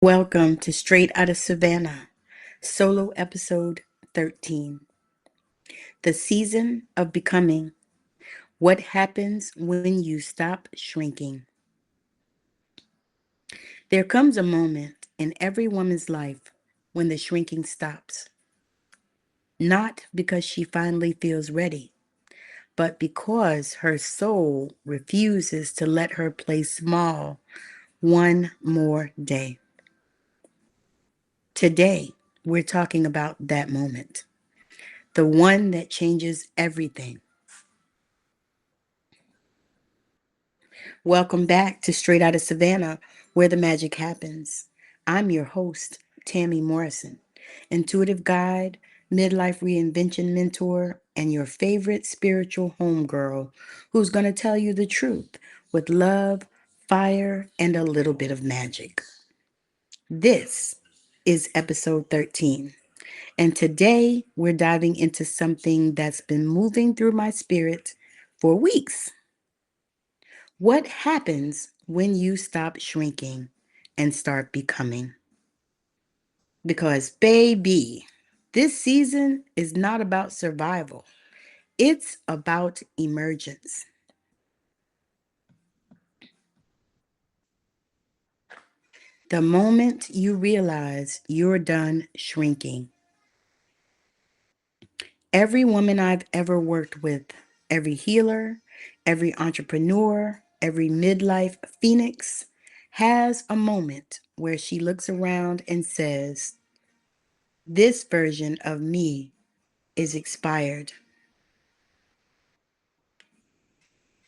Welcome to Straight Outta Savannah, solo episode 13. The season of becoming. What happens when you stop shrinking? There comes a moment in every woman's life when the shrinking stops. Not because she finally feels ready, but because her soul refuses to let her play small one more day. Today, we're talking about that moment. The one that changes everything. Welcome back to Straight Outta Savannah, where the magic happens. I'm your host, Tammi Morrison, intuitive guide, midlife reinvention mentor, and your favorite spiritual homegirl who's going to tell you the truth with love, fire, and a little bit of magic. This is episode 13. And today we're diving into something that's been moving through my spirit for weeks. What happens when you stop shrinking and start becoming? Because, baby, this season is not about survival, it's about emergence. The moment you realize you're done shrinking. Every woman I've ever worked with, every healer, every entrepreneur, every midlife phoenix has a moment where she looks around and says, "This version of me is expired."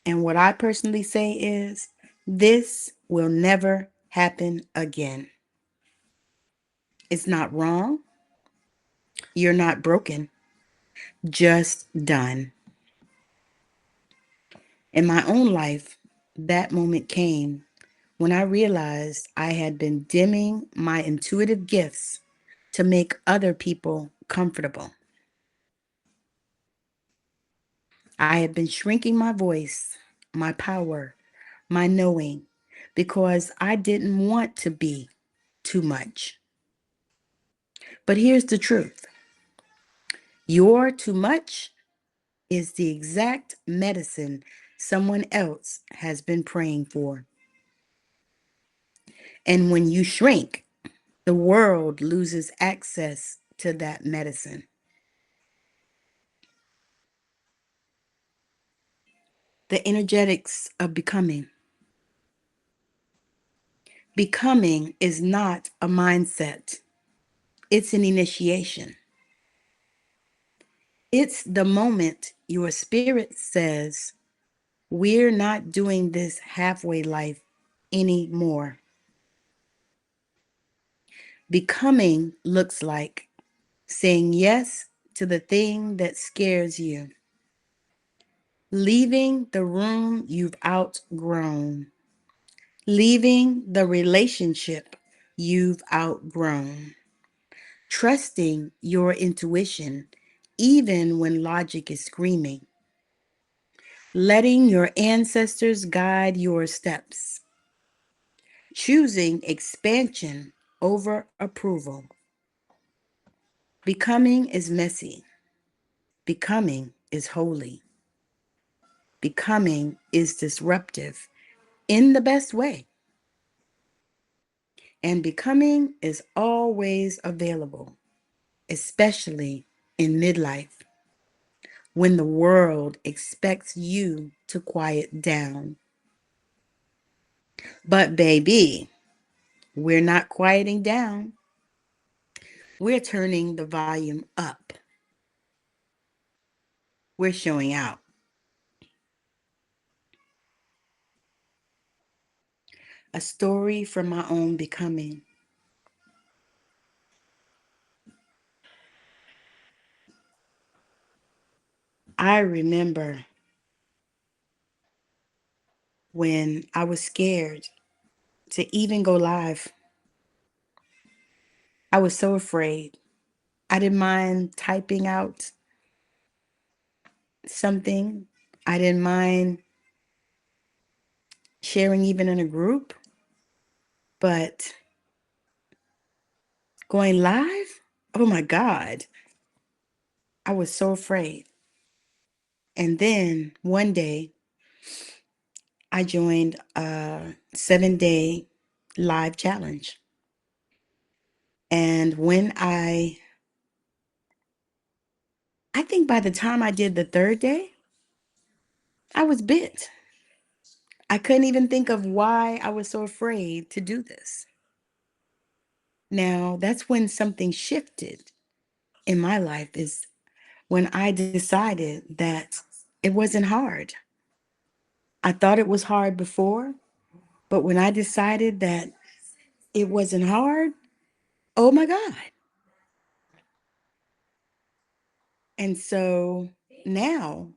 And what I personally say is, this will never happen again. It's not wrong. You're not broken. Just done. In my own life, that moment came when I realized I had been dimming my intuitive gifts to make other people comfortable. I had been shrinking my voice, my power, my knowing, because I didn't want to be too much. But here's the truth: your too much is the exact medicine someone else has been praying for. And when you shrink, the world loses access to that medicine. The energetics of becoming. Becoming is not a mindset, it's an initiation. It's the moment your spirit says, "We're not doing this halfway life anymore." Becoming looks like saying yes to the thing that scares you, leaving the room you've outgrown, leaving the relationship you've outgrown, trusting your intuition even when logic is screaming, letting your ancestors guide your steps, choosing expansion over approval. Becoming is messy. Becoming is holy. Becoming is disruptive in the best way. And becoming is always available, especially in midlife, when the world expects you to quiet down. But, baby, we're not quieting down. We're turning the volume up. We're showing out. A story from my own becoming. I remember when I was scared to even go live. I was so afraid. I didn't mind typing out something. I didn't mind sharing even in a group, but Going live? Oh my God. I was so afraid. And then one day I joined a 7-day live challenge. And when I think by the time I did the third day, I was bit. I couldn't even think of why I was so afraid to do this. Now, that's when something shifted in my life, is when I decided that it wasn't hard. I thought it was hard before, but when I decided that it wasn't hard, oh my God. And so now,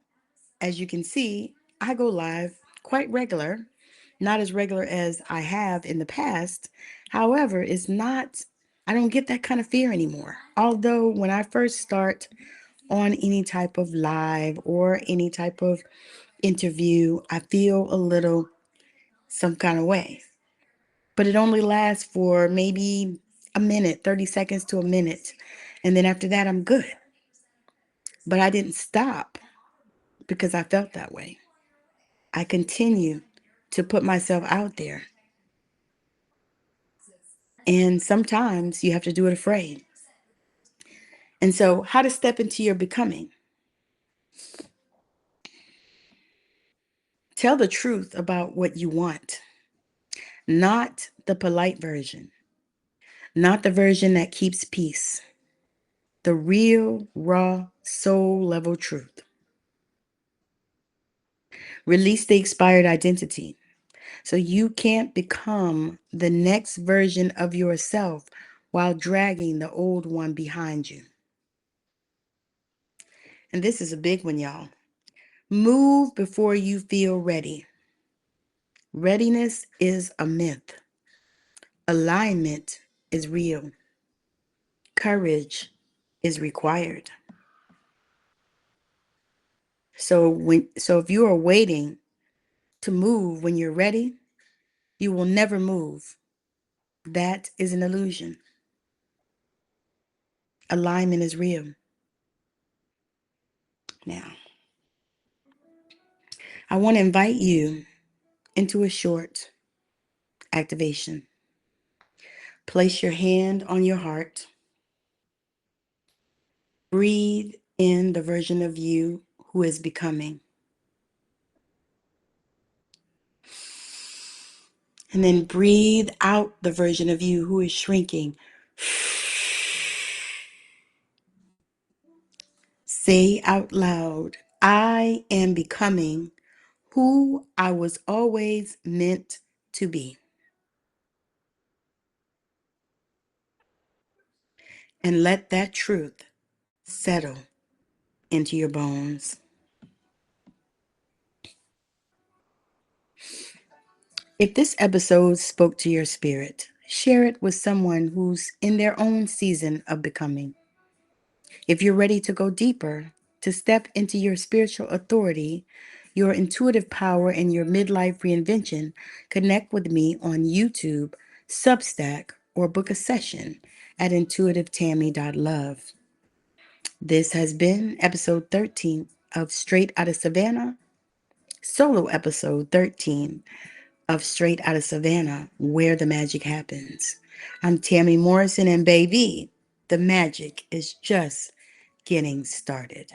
as you can see, I go live quite regular, not as regular as I have in the past. However, I don't get that kind of fear anymore. Although when I first start on any type of live or any type of interview, I feel a little some kind of way. But it only lasts for maybe a minute, 30 seconds to a minute. And then after that, I'm good. But I didn't stop because I felt that way. I continue to put myself out there. And sometimes you have to do it afraid. And so, how to step into your becoming? Tell the truth about what you want, not the polite version, not the version that keeps peace, the real, raw, soul level truth. Release the expired identity. So you can't become the next version of yourself while dragging the old one behind you. And this is a big one, y'all. Move before you feel ready. Readiness is a myth. Alignment is real. Courage is required. So if you are waiting to move when you're ready, you will never move. That is an illusion. Alignment is real. Now, I want to invite you into a short activation. Place your hand on your heart. Breathe in the version of you who is becoming. And then breathe out the version of you who is shrinking. Say out loud, I am becoming who I was always meant to be. And let that truth settle into your bones. If this episode spoke to your spirit, share it with someone who's in their own season of becoming. If you're ready to go deeper, to step into your spiritual authority, your intuitive power, and your midlife reinvention, connect with me on YouTube, Substack, or book a session at intuitivetammy.love. This has been episode 13 of Straight Outta Savannah, solo episode 13 of Straight Outta Savannah, where the magic happens. I'm Tammi Morrison, and baby, the magic is just getting started.